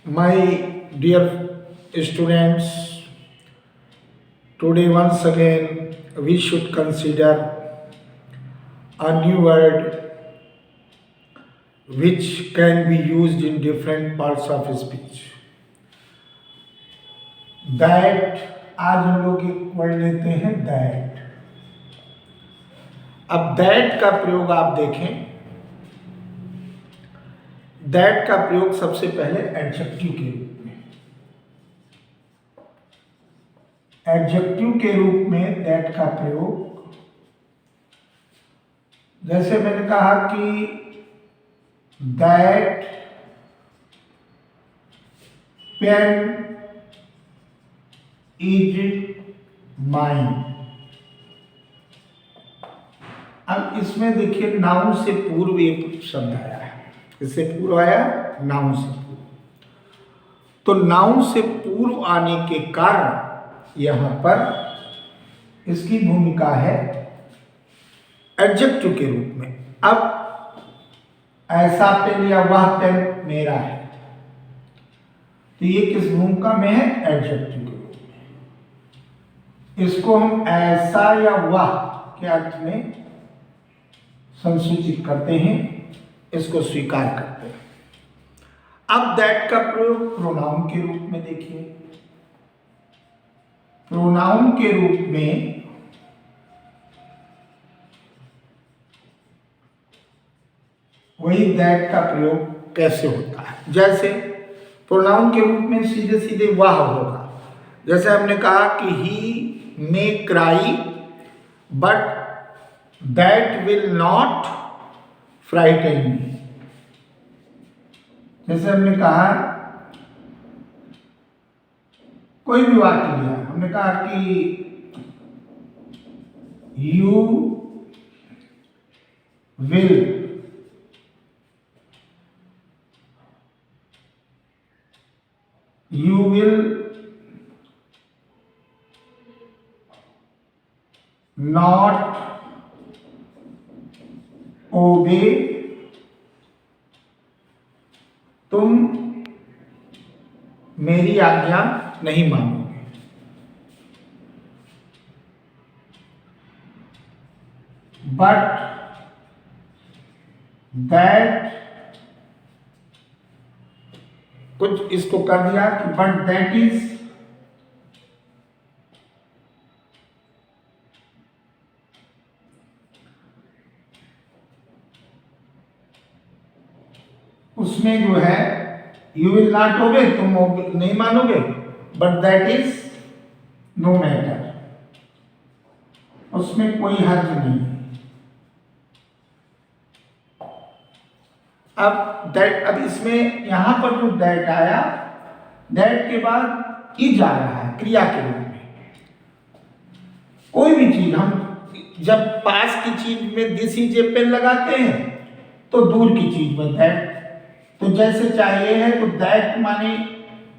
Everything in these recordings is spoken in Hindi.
My dear students, today once again we should consider a new word which can be used in different parts of speech. That आज हम लोग एक वर्ड लेते हैं दैट। अब दैट का प्रयोग आप देखें, दैट का प्रयोग सबसे पहले एडजेक्टिव के रूप में, एडजेक्टिव के रूप में दैट का प्रयोग, जैसे मैंने कहा कि दैट पेन इज माइन। अब इसमें देखिए नाउन से पूर्व एक शब्द आया है, इससे पूर्व आया नाउन से पूर्व। तो नाउन से पूर्व आने के कारण यहां पर इसकी भूमिका है एडजेक्टिव के रूप में। अब ऐसा पेन या वह पेन मेरा है, तो ये किस भूमिका में है? एडजेक्टिव के रूप में। इसको हम ऐसा या वह के अर्थ में संसूचित करते हैं, इसको स्वीकार करते हैं। अब दैट का प्रयोग प्रोनाउन के रूप में देखिए। प्रोनाउन के रूप में वही दैट का प्रयोग कैसे होता है? जैसे प्रोनाउन के रूप में सीधे सीधे वह होगा। जैसे हमने कहा कि he may cry but that will not frighten me. जैसे हमने कहा, कोई भी वाक्य लिया, हमने कहा कि यू विल not obey, तुम मेरी आज्ञा नहीं मानोगे। बट दैट, कुछ इसको कर दिया कि बट दैट इज उसमें जो है यू विल नॉट ओबे, तुम नहीं मानोगे, but that is no matter, उसमें कोई हर्ज नहीं। अब इसमें यहां पर जो दैट आया, दैट के बाद इज आ रहा है क्रिया के रूप में। कोई भी चीज हम जब पास की चीज में दिस इज ए पेन लगाते हैं तो दूर की चीज में दैट, तो जैसे चाहिए है तो दैट माने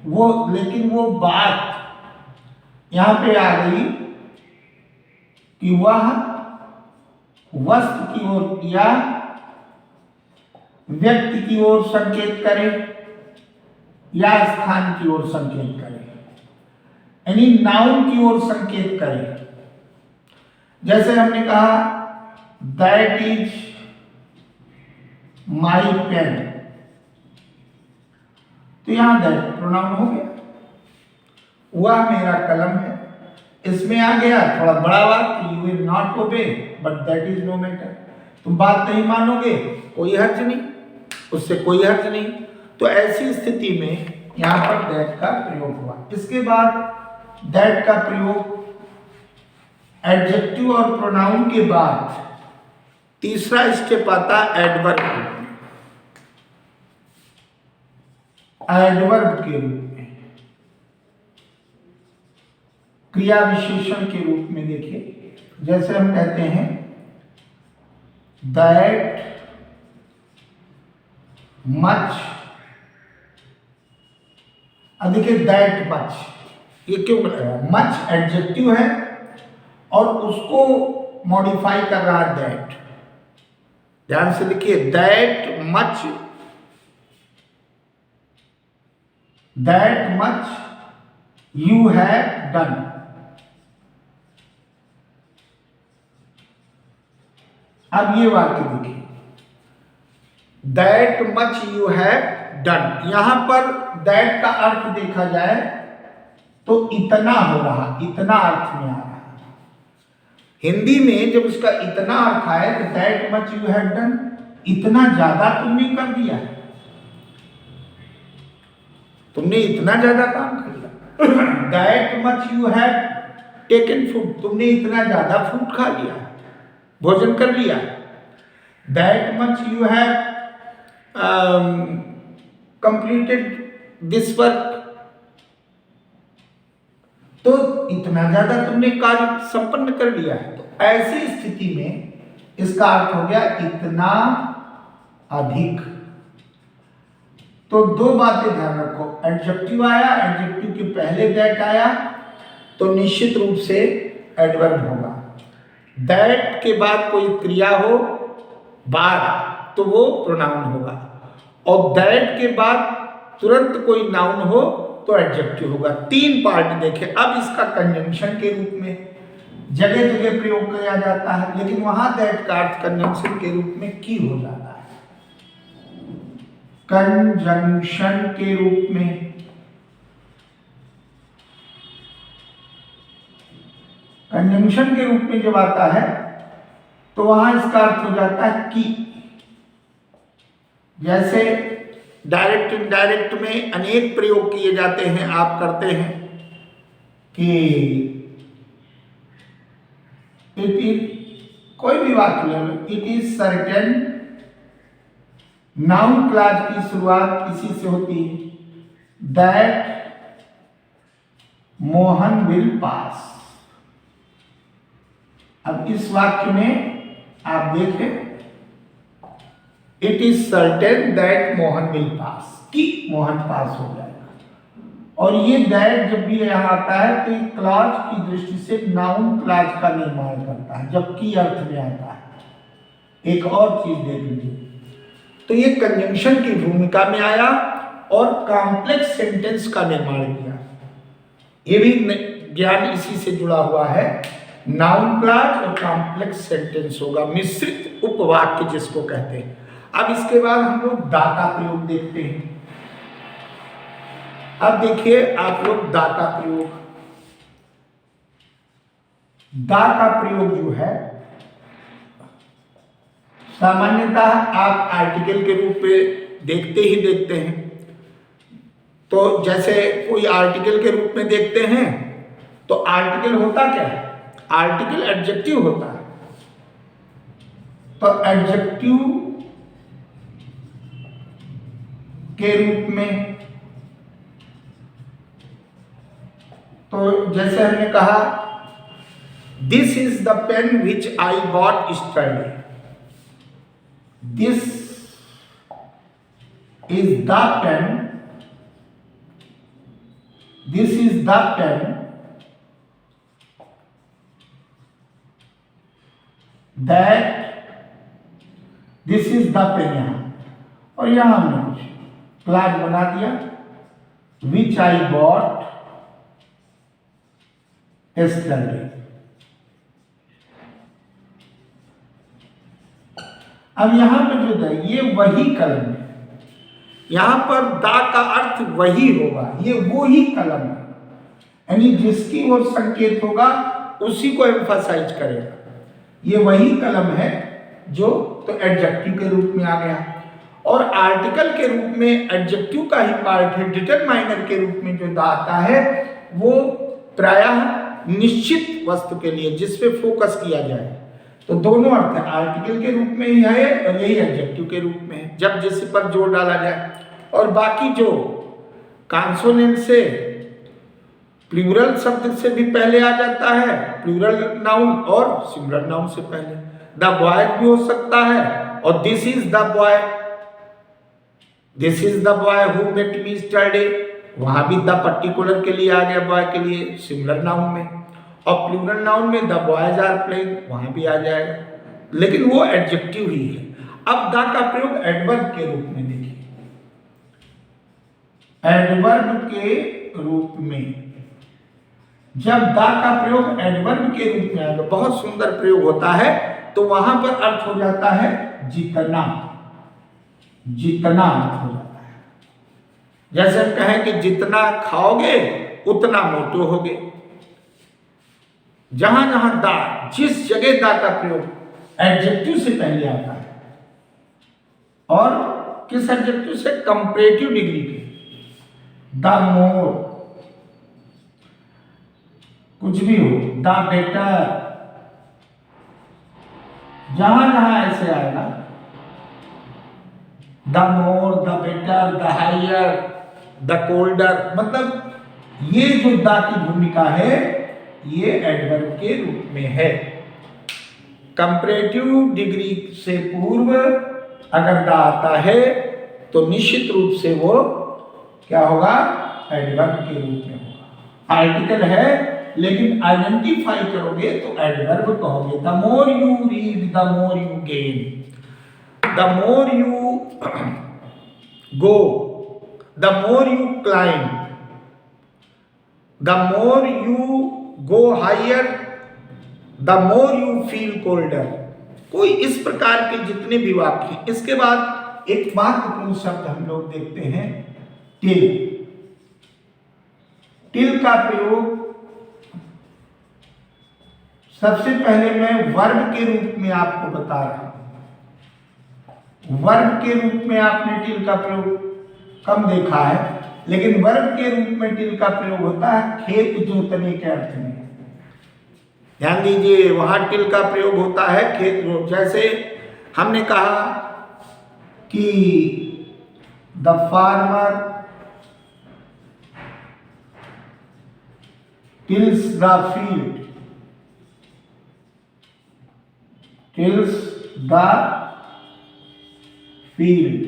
वो, लेकिन वो बात यहां पे आ गई कि वह वस्तु की ओर या व्यक्ति की ओर संकेत करे या स्थान की ओर संकेत करे, यानी नाउन की ओर संकेत करे। जैसे हमने कहा दैट इज माई पेन, तो यहां दैट प्रोनाउन हो गया। वह मेरा कलम है, इसमें आ गया थोड़ा बड़ा वाक्य, you will not obey but that is no matter, तुम बात नहीं मानोगे, कोई हर्ज नहीं, उससे कोई हर्ज नहीं। तो ऐसी स्थिति में यहां पर दैट का प्रयोग हुआ। इसके बाद दैट का प्रयोग एडजेक्टिव और प्रोनाउन के बाद तीसरा स्टेप आता है एडवर्ब। एडवर्ब के रूप में, क्रिया विशेषण के रूप में देखिए। जैसे हम कहते हैं दैट मच, अब देखिए दैट मच, ये क्यों बनाया? मच एडजेक्टिव है और उसको मॉडिफाई कर रहा है दैट। ध्यान से लिखिए, that much that much you have done. अब ये वाक्य देखिए, that much you have done. यहां पर दैट का अर्थ देखा जाए तो इतना हो रहा, इतना अर्थ में आ रहा। हिंदी में जब उसका इतना अर्थ आए तो that much you have done, इतना ज्यादा तुमने कर दिया, तुमने इतना ज्यादा काम कर लिया। That much you have taken food, तुमने इतना ज्यादा फूड खा लिया, भोजन कर लिया। That much you have completed this work, तो इतना ज्यादा तुमने कार्य संपन्न कर लिया है। तो ऐसी स्थिति में इसका अर्थ हो गया इतना अधिक। तो दो बातें ध्यान रखो, एडजेक्टिव आया, एडजेक्टिव के पहले दैट आया तो निश्चित रूप से एडवर्ब होगा। दैट के बाद कोई क्रिया हो बाद तो वो प्रोनाउन होगा, और दैट के बाद तुरंत कोई नाउन हो तो एडजेक्टिव होगा। तीन पार्ट देखे। अब इसका कंजंक्शन के रूप में जगह जगह प्रयोग किया जाता है, लेकिन वहां दैट का अर्थ कंजंक्शन के रूप में की हो जाता है, कंजंक्शन के रूप में। कंजंक्शन के रूप में जब आता है तो वहां इसका अर्थ हो जाता है की। जैसे डायरेक्ट इनडायरेक्ट में अनेक प्रयोग किए जाते हैं, आप करते हैं कि इट इज, कोई भी बात ले लो, it is certain, noun clause की शुरुआत इसी से होती है, दैट मोहन विल पास। अब इस वाक्य में आप देखें, it is certain that Mohan will pass, कि मोहन पास हो जाएगा। और ये दैट जब भी यहां आता है तो एक क्लॉज की दृष्टि से नाउन क्लॉज का निर्माण करता है, जबकि अर्थ में आता है। एक और चीज देख लीजिए, तो ये कंजंक्शन की भूमिका में आया और कॉम्प्लेक्स सेंटेंस का निर्माण किया। ये भी ज्ञान इसी से जुड़ा हुआ है। नाउन क्लॉज और कॉम्प्लेक्स सेंटेंस होगा, मिश्रित उपवाक्य जिसको कहते हैं। अब इसके बाद हम लोग दा का प्रयोग देखते हैं। अब देखिए आप लोग दा का प्रयोग, दा का प्रयोग जो है सामान्यतः आप आर्टिकल के रूप में देखते ही देखते हैं। तो जैसे कोई आर्टिकल के रूप में देखते हैं तो आर्टिकल होता क्या है, आर्टिकल एडजेक्टिव होता है। तो एडजेक्टिव के रूप में, तो जैसे हमने कहा this is the pen which I bought yesterday, this is the pen, this is the pen that, this is the pen यहां, और यहां हमने कुछ क्लॉज बना दिया, विच आई बॉट यस्टरडे। अब यहां पर जो है ये वही कलम है, यहां पर दा का अर्थ वही होगा, ये वो ही कलम है, यानी जिसकी ओर संकेत होगा उसी को एम्फसाइज करेगा। ये वही कलम है जो तो एडजेक्टिव के रूप में आ गया, और आर्टिकल के रूप में एडजेक्टिव का ही पार्ट है। डिटरमाइनर के रूप में जो दा आता है वो प्रायः निश्चित वस्तु के लिए जिस पे फोकस किया जाए। तो दोनों अर्थ है, आर्टिकल के रूप में ही है और यही एडजेक्टिव के रूप में है, जब जिस पर जोर डाला जाए। और बाकी जो कॉन्सोनेंट से प्लूरल शब्द से भी पहले आ जाता है, प्लूरल नाउन और सिंगुलर नाउन से पहले। द बॉय भी हो सकता है, और this is the boy, this is the boy who met me yesterday, वहां भी द पर्टिकुलर के लिए आ गया, बॉय के लिए सिंगुलर नाउन में। और प्लूरल नाउन में द बॉयज आर प्लेइंग, वहां भी आ जाएगा, लेकिन वो एडजेक्टिव ही है। अब द का प्रयोग एडवर्ब के रूप में देखिए, एडवर्ब के रूप में। जब द का प्रयोग एडवर्ब के रूप में आएगा, बहुत सुंदर प्रयोग होता है, तो वहां पर अर्थ हो जाता है जितना, जितना अर्थ हो जाता है। जैसे हम कहें कि जितना खाओगे उतना मोटे होगे। जहां जहां दा, जिस जगह दा का प्रयोग एडजेक्टिव से पहले आता है, और किस एडजेक्टिव से, कंपैरेटिव डिग्री के, द मोर, कुछ भी हो, द बेटर, जहां जहां ऐसे आएगा, the more, the better, the higher, the colder, मतलब ये जो द की भूमिका है ये एडवर्ब के रूप में है। कंपैरेटिव डिग्री से पूर्व अगर द आता है तो निश्चित रूप से वो क्या होगा, एडवर्ब के रूप में होगा। आर्टिकल है लेकिन आइडेंटिफाई करोगे तो एडवर्ब कहोगे। The more you read the more you gain, the more you go, the more you climb, the more you go higher, the more you feel colder. कोई इस प्रकार के जितने भी वाक्य हैं। इसके बाद एक महत्वपूर्ण शब्द हम लोग देखते हैं, टिल। टिल का प्रयोग सबसे पहले मैं वर्ब के रूप में आपको बता रहा हूं। वर्ब के रूप में आपने टिल का प्रयोग कम देखा है, लेकिन वर्ब के रूप में टिल का प्रयोग होता है खेत जोतने के अर्थ में। ध्यान दीजिए, वहां टिल का प्रयोग होता है खेत जो, जैसे हमने कहा कि the farmer tills the field, tills the field,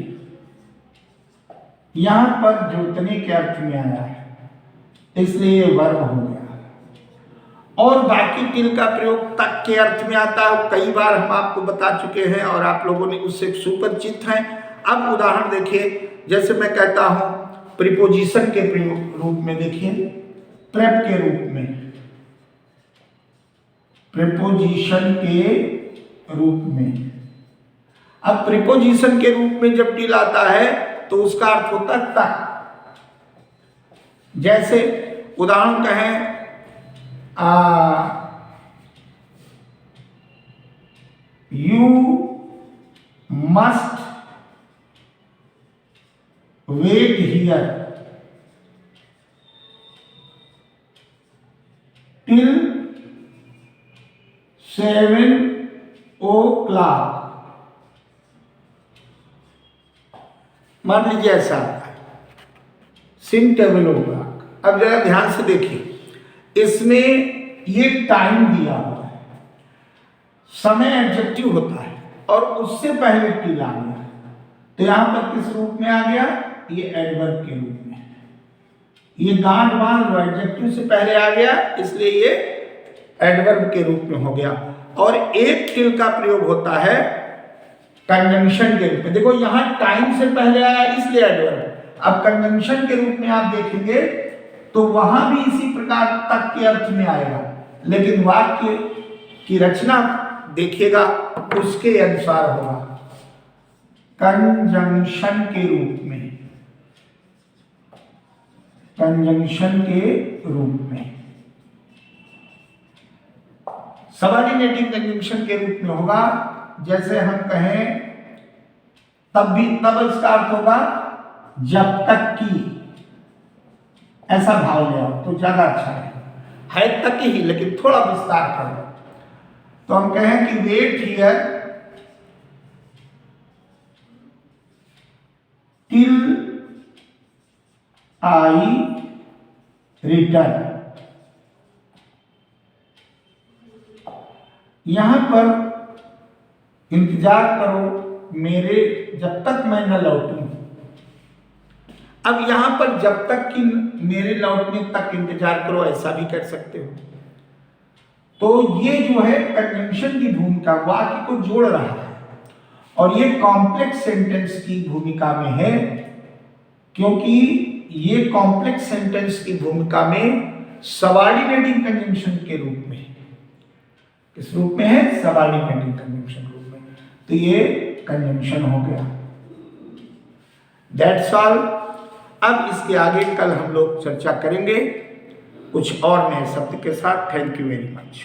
यहां पर जोतने के अर्थ में आया है, इसलिए वर्ब हो गया। और बाकी टिल का प्रयोग तक के अर्थ में आता है, कई बार हम आपको बता चुके हैं और आप लोगों ने उससे सुपरिचित हैं। अब उदाहरण देखिए, जैसे मैं कहता हूं प्रीपोजिशन के प्रयोग रूप में, देखिए प्रेप के रूप में, प्रीपोजिशन के रूप में। अब प्रीपोजिशन के रूप में जब टिल आता है तो उसका अर्थ होता है तक। जैसे उदाहरण कहें, you must wait here till 7 o'clock। मान लीजिए ऐसा सिम टेबल होगा। अब जरा ध्यान से देखिए, इसमें ये टाइम दिया हुआ है, समय एडजेक्टिव होता है और उससे पहले टिल आ गया, तो यहां पर किस रूप में आ गया, ये एडवर्ब के रूप में। ये गांठ बांध लो, एडजेक्टिव से पहले आ गया इसलिए ये एडवर्ब के रूप में हो गया। और एक टिल का प्रयोग होता है कंजंक्शन के रूप में। देखो यहां टाइम से पहले आया इसलिए एडवर्ब। अब कंजंक्शन के रूप में आप देखेंगे तो वहां भी इसी प्रकार तक के अर्थ में आएगा, लेकिन वाक्य की रचना देखिएगा उसके अनुसार होगा, कंजंक्शन के रूप में, कंजंक्शन के रूप में, सबऑर्डिनेटिंग कंजंक्शन के रूप में होगा। जैसे हम कहें तब इसका अर्थ होगा जब तक की, ऐसा भाव ले आओ तो ज्यादा अच्छा है तक ही, लेकिन थोड़ा विस्तार करो। तो हम कहें कि wait here till I return. यहां पर इंतजार करो मेरे, जब तक मैं न लौटूं। अब यहां पर जब तक कि मेरे लौटने तक इंतजार करो ऐसा भी कर सकते हो। तो ये जो है कंजंक्शन की भूमिका, वाक्य को जोड़ रहा है और ये कॉम्प्लेक्स सेंटेंस की भूमिका में है, क्योंकि ये कॉम्प्लेक्स सेंटेंस की भूमिका में सबऑर्डिनेटिंग कंजंक्शन के रूप में, किस रूप में है? सबऑर्डिनेटिंग कंजंक्शन रूप में। तो ये कंजंक्शन हो गया। That's all. अब इसके आगे कल हम लोग चर्चा करेंगे कुछ और नए शब्द के साथ। Thank you very much.